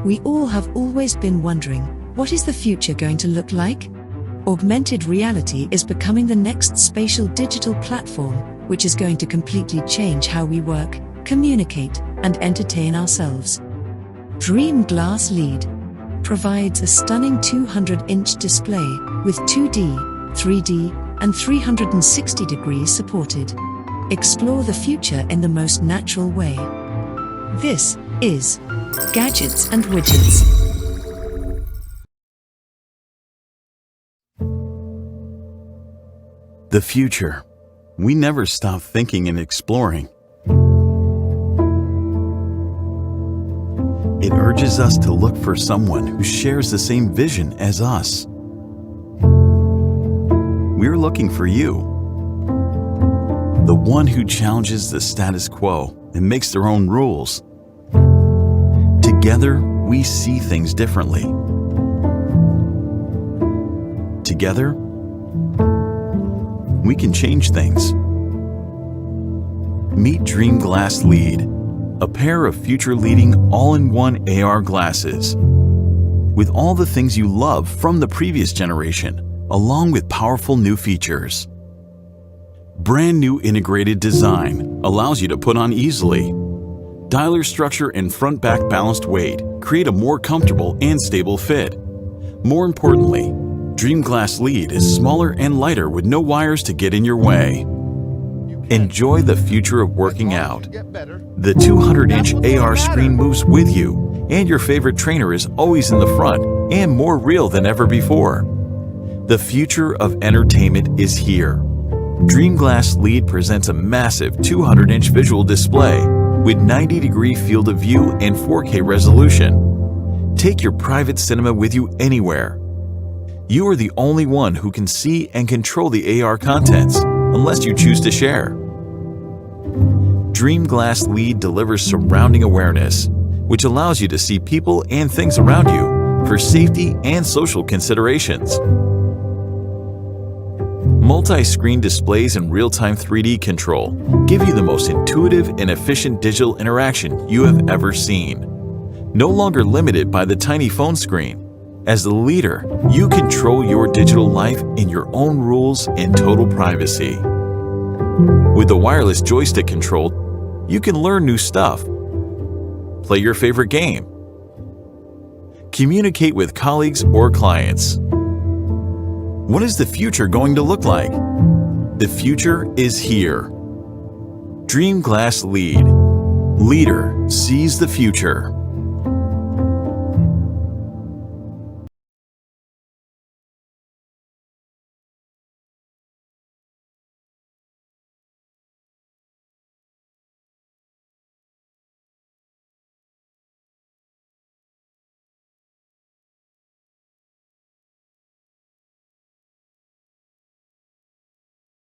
We all have always been wondering, what is the future going to look like? Augmented reality is becoming the next spatial digital platform, which is going to completely change how we work, communicate, and entertain ourselves. DreamGlass LEED provides a stunning 200-inch display with 2D, 3D, and 360 degrees supported. Explore the future in the most natural way. This is Gadgets and Widgets. The future. We never stop thinking and exploring. It urges us to look for someone who shares the same vision as us. We're looking for you. The one who challenges the status quo and makes their own rules. Together, we see things differently. Together, we can change things. Meet DreamGlass LEED, a pair of future-leading all-in-one AR glasses. With all the things you love from the previous generation, along with powerful new features. Brand new integrated design allows you to put on easily. Dialer structure and front-back balanced weight create a more comfortable and stable fit. More importantly, DreamGlass LEED is smaller and lighter with no wires to get in your way. Enjoy the future of working out. The 200-inch AR screen moves with you, and your favorite trainer is always in the front and more real than ever before. The future of entertainment is here. DreamGlass LEED presents a massive 200-inch visual display with 90-degree field of view and 4K resolution. Take your private cinema with you anywhere. You are the only one who can see and control the AR contents, unless you choose to share. DreamGlass LEED delivers surrounding awareness, which allows you to see people and things around you for safety and social considerations. Multi-screen displays and real-time 3D control give you the most intuitive and efficient digital interaction you have ever seen. No longer limited by the tiny phone screen. As the leader, you control your digital life in your own rules and total privacy. With the wireless joystick control, you can learn new stuff, play your favorite game, communicate with colleagues or clients. What is the future going to look like? The future is here. DreamGlass LEED. Leader sees the future.